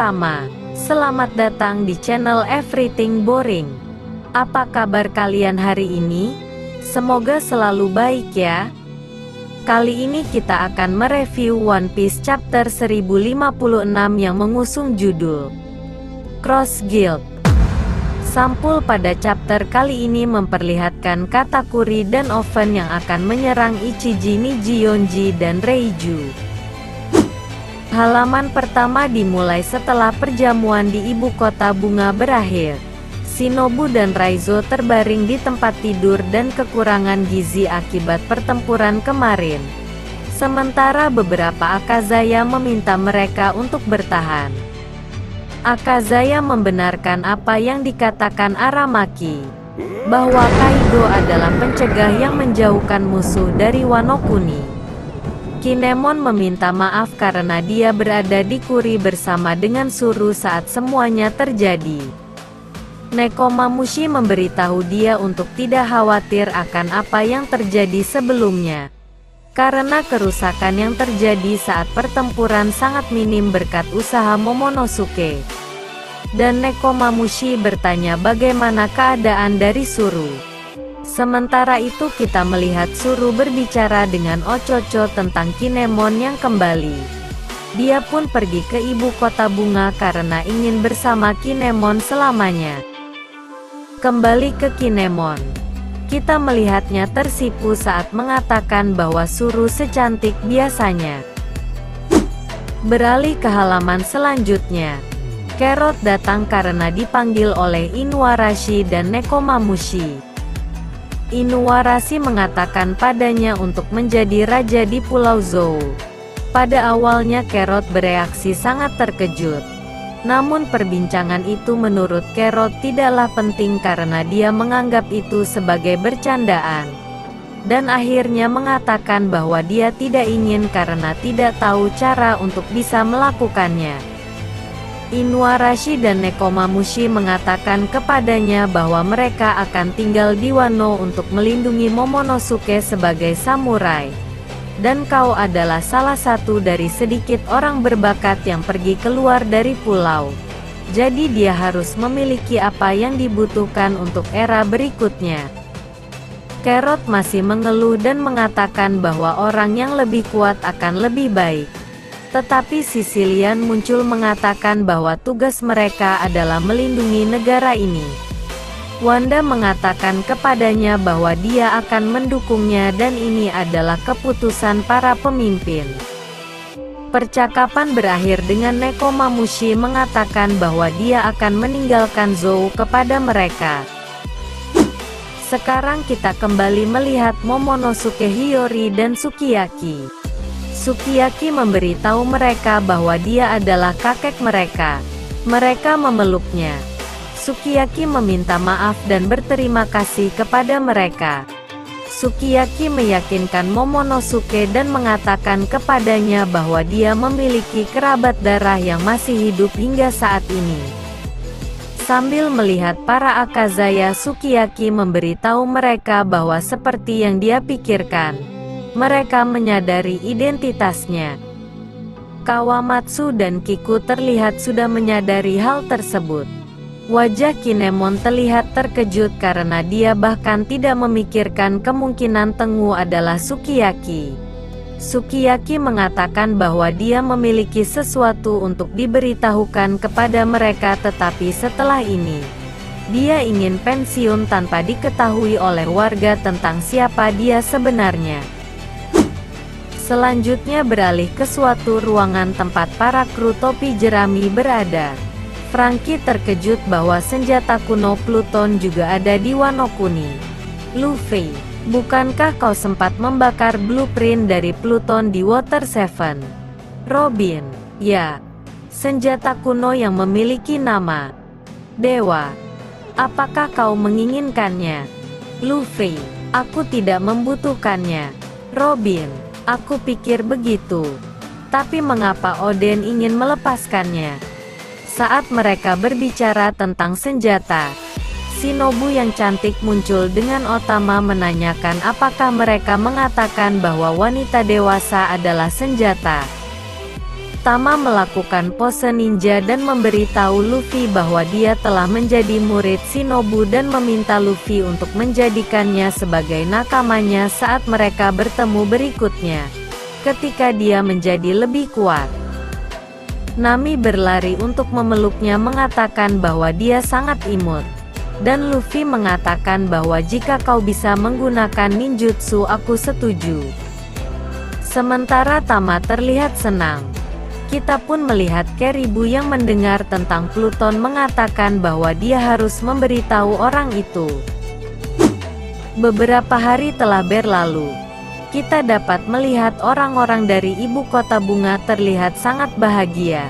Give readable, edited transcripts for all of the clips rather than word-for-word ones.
Kama. Selamat datang di channel Everything Boring. Apa kabar kalian hari ini? Semoga selalu baik ya. Kali ini kita akan mereview One Piece chapter 1056 yang mengusung judul Cross Guild. Sampul pada chapter kali ini memperlihatkan Katakuri dan Oven yang akan menyerang Ichiji Niji Yonji dan Reiju. Halaman pertama dimulai setelah perjamuan di ibu kota bunga berakhir. Shinobu dan Raizo terbaring di tempat tidur dan kekurangan gizi akibat pertempuran kemarin. Sementara beberapa Akazaya meminta mereka untuk bertahan. Akazaya membenarkan apa yang dikatakan Aramaki, bahwa Kaido adalah pencegah yang menjauhkan musuh dari Wano Kuni. Kinemon meminta maaf karena dia berada di Kuri bersama dengan Suru saat semuanya terjadi. Nekomamushi memberitahu dia untuk tidak khawatir akan apa yang terjadi sebelumnya, karena kerusakan yang terjadi saat pertempuran sangat minim berkat usaha Momonosuke. Dan Nekomamushi bertanya bagaimana keadaan dari Suru. Sementara itu kita melihat Suru berbicara dengan Ochocho tentang Kinemon yang kembali. Dia pun pergi ke ibu kota bunga karena ingin bersama Kinemon selamanya. Kembali ke Kinemon, kita melihatnya tersipu saat mengatakan bahwa Suru secantik biasanya. Beralih ke halaman selanjutnya, Carrot datang karena dipanggil oleh Inuarashi dan Nekomamushi. Inuarashi mengatakan padanya untuk menjadi raja di Pulau Zou. Pada awalnya Carrot bereaksi sangat terkejut. Namun perbincangan itu menurut Carrot tidaklah penting karena dia menganggap itu sebagai bercandaan. Dan akhirnya mengatakan bahwa dia tidak ingin karena tidak tahu cara untuk bisa melakukannya. Inuarashi dan Nekomamushi mengatakan kepadanya bahwa mereka akan tinggal di Wano untuk melindungi Momonosuke sebagai samurai. Dan kau adalah salah satu dari sedikit orang berbakat yang pergi keluar dari pulau. Jadi dia harus memiliki apa yang dibutuhkan untuk era berikutnya. Carrot masih mengeluh dan mengatakan bahwa orang yang lebih kuat akan lebih baik. Tetapi Sicilian muncul mengatakan bahwa tugas mereka adalah melindungi negara ini. Wanda mengatakan kepadanya bahwa dia akan mendukungnya dan ini adalah keputusan para pemimpin. Percakapan berakhir dengan Nekomamushi mengatakan bahwa dia akan meninggalkan Zou kepada mereka. Sekarang kita kembali melihat Momonosuke Hiyori dan Sukiyaki. Sukiyaki memberitahu mereka bahwa dia adalah kakek mereka. Mereka memeluknya. Sukiyaki meminta maaf dan berterima kasih kepada mereka. Sukiyaki meyakinkan Momonosuke dan mengatakan kepadanya bahwa dia memiliki kerabat darah yang masih hidup hingga saat ini. Sambil melihat para Akazaya, Sukiyaki memberitahu mereka bahwa seperti yang dia pikirkan, mereka menyadari identitasnya. Kawamatsu dan Kiku terlihat sudah menyadari hal tersebut. Wajah Kinemon terlihat terkejut karena dia bahkan tidak memikirkan kemungkinan Tengu adalah Sukiyaki. Sukiyaki mengatakan bahwa dia memiliki sesuatu untuk diberitahukan kepada mereka, tetapi setelah ini, dia ingin pensiun tanpa diketahui oleh warga tentang siapa dia sebenarnya. Selanjutnya beralih ke suatu ruangan tempat para kru topi jerami berada. Franky terkejut bahwa senjata kuno Pluton juga ada di Wano Kuni. Luffy, bukankah kau sempat membakar blueprint dari Pluton di Water 7? Robin, ya. Senjata kuno yang memiliki nama Dewa. Apakah kau menginginkannya? Luffy, aku tidak membutuhkannya. Robin, aku pikir begitu. Tapi mengapa Oden ingin melepaskannya? Saat mereka berbicara tentang senjata, Shinobu yang cantik muncul dengan Otama menanyakan apakah mereka mengatakan bahwa wanita dewasa adalah senjata. Tama melakukan pose ninja dan memberitahu Luffy bahwa dia telah menjadi murid Shinobu dan meminta Luffy untuk menjadikannya sebagai nakamanya saat mereka bertemu berikutnya, ketika dia menjadi lebih kuat. Nami berlari untuk memeluknya mengatakan bahwa dia sangat imut. Dan Luffy mengatakan bahwa jika kau bisa menggunakan ninjutsu aku setuju. Sementara Tama terlihat senang. Kita pun melihat Keribu yang mendengar tentang Pluton mengatakan bahwa dia harus memberitahu orang itu. Beberapa hari telah berlalu. Kita dapat melihat orang-orang dari ibu kota bunga terlihat sangat bahagia.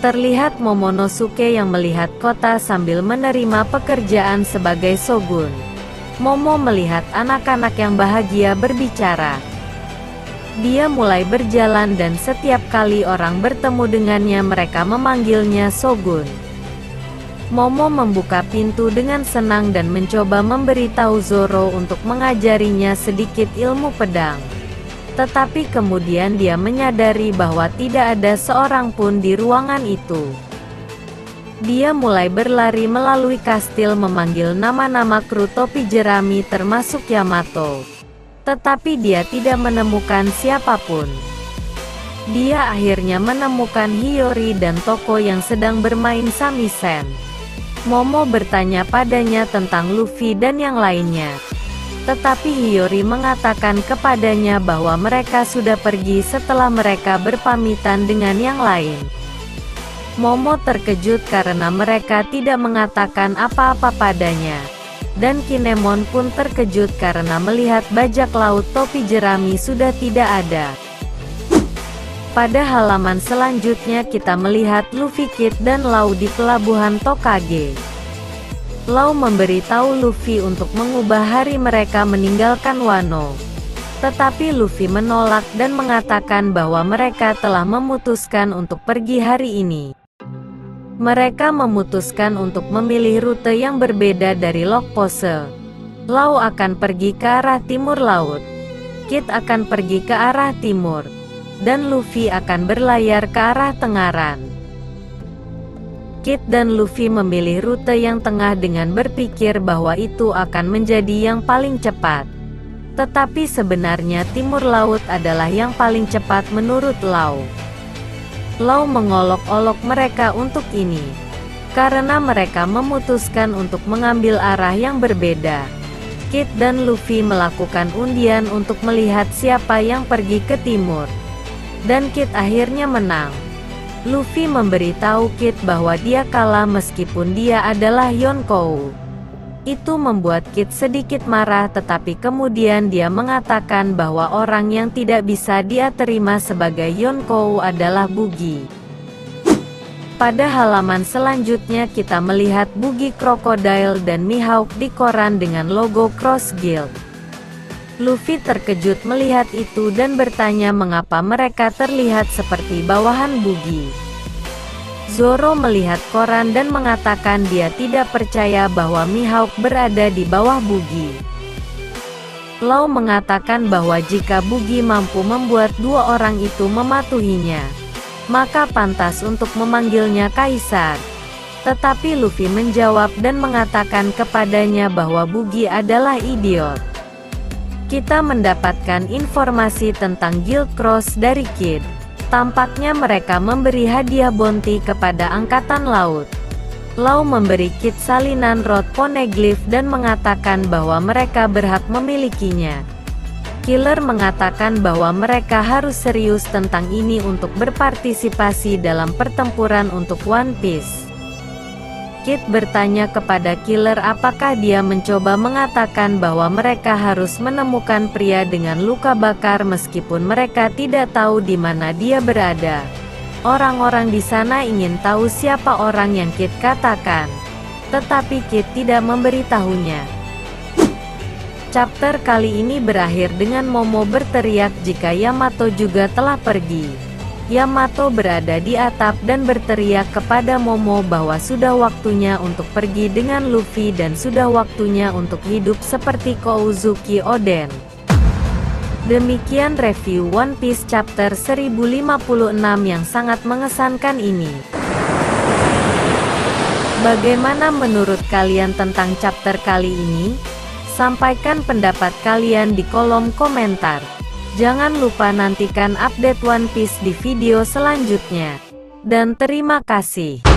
Terlihat Momonosuke yang melihat kota sambil menerima pekerjaan sebagai shogun. Momo melihat anak-anak yang bahagia berbicara. Dia mulai berjalan dan setiap kali orang bertemu dengannya mereka memanggilnya shogun. Momo membuka pintu dengan senang dan mencoba memberitahu Zoro untuk mengajarinya sedikit ilmu pedang. Tetapi kemudian dia menyadari bahwa tidak ada seorang pun di ruangan itu. Dia mulai berlari melalui kastil memanggil nama-nama kru topi jerami termasuk Yamato. Tetapi dia tidak menemukan siapapun. Dia akhirnya menemukan Hiyori dan Toko yang sedang bermain samisen. Momo bertanya padanya tentang Luffy dan yang lainnya. Tetapi Hiyori mengatakan kepadanya bahwa mereka sudah pergi setelah mereka berpamitan dengan yang lain. Momo terkejut karena mereka tidak mengatakan apa-apa padanya. Dan Kinemon pun terkejut karena melihat bajak laut topi jerami sudah tidak ada. Pada halaman selanjutnya kita melihat Luffy, Kid dan Law di pelabuhan Tokage. Law memberitahu Luffy untuk mengubah hari mereka meninggalkan Wano. Tetapi Luffy menolak dan mengatakan bahwa mereka telah memutuskan untuk pergi hari ini. Mereka memutuskan untuk memilih rute yang berbeda dari Log Pose. Law akan pergi ke arah timur laut. Kid akan pergi ke arah timur. Dan Luffy akan berlayar ke arah tengaran. Kid dan Luffy memilih rute yang tengah dengan berpikir bahwa itu akan menjadi yang paling cepat. Tetapi sebenarnya timur laut adalah yang paling cepat menurut Law. Law mengolok-olok mereka untuk ini, karena mereka memutuskan untuk mengambil arah yang berbeda. Kid dan Luffy melakukan undian untuk melihat siapa yang pergi ke timur. Dan Kid akhirnya menang. Luffy memberitahu Kid bahwa dia kalah meskipun dia adalah Yonkou. Itu membuat Kid sedikit marah tetapi kemudian dia mengatakan bahwa orang yang tidak bisa dia terima sebagai Yonkou adalah Buggy. Pada halaman selanjutnya kita melihat Buggy, Crocodile dan Mihawk di koran dengan logo Cross Guild. Luffy terkejut melihat itu dan bertanya mengapa mereka terlihat seperti bawahan Buggy. Zoro melihat koran dan mengatakan dia tidak percaya bahwa Mihawk berada di bawah Buggy. Law mengatakan bahwa jika Buggy mampu membuat dua orang itu mematuhinya, maka pantas untuk memanggilnya Kaisar. Tetapi Luffy menjawab dan mengatakan kepadanya bahwa Buggy adalah idiot. Kita mendapatkan informasi tentang Guild Cross dari Kid. Tampaknya mereka memberi hadiah bounty kepada Angkatan Laut. Law memberi Kid salinan Road Poneglyph dan mengatakan bahwa mereka berhak memilikinya. Killer mengatakan bahwa mereka harus serius tentang ini untuk berpartisipasi dalam pertempuran untuk One Piece. Kid bertanya kepada Killer apakah dia mencoba mengatakan bahwa mereka harus menemukan pria dengan luka bakar meskipun mereka tidak tahu di mana dia berada. Orang-orang di sana ingin tahu siapa orang yang Kid katakan. Tetapi Kid tidak memberitahunya. Chapter kali ini berakhir dengan Momo berteriak jika Yamato juga telah pergi. Yamato berada di atap dan berteriak kepada Momo bahwa sudah waktunya untuk pergi dengan Luffy dan sudah waktunya untuk hidup seperti Kouzuki Oden. Demikian review One Piece chapter 1056 yang sangat mengesankan ini. Bagaimana menurut kalian tentang chapter kali ini? Sampaikan pendapat kalian di kolom komentar. Jangan lupa nantikan update One Piece di video selanjutnya. Dan terima kasih.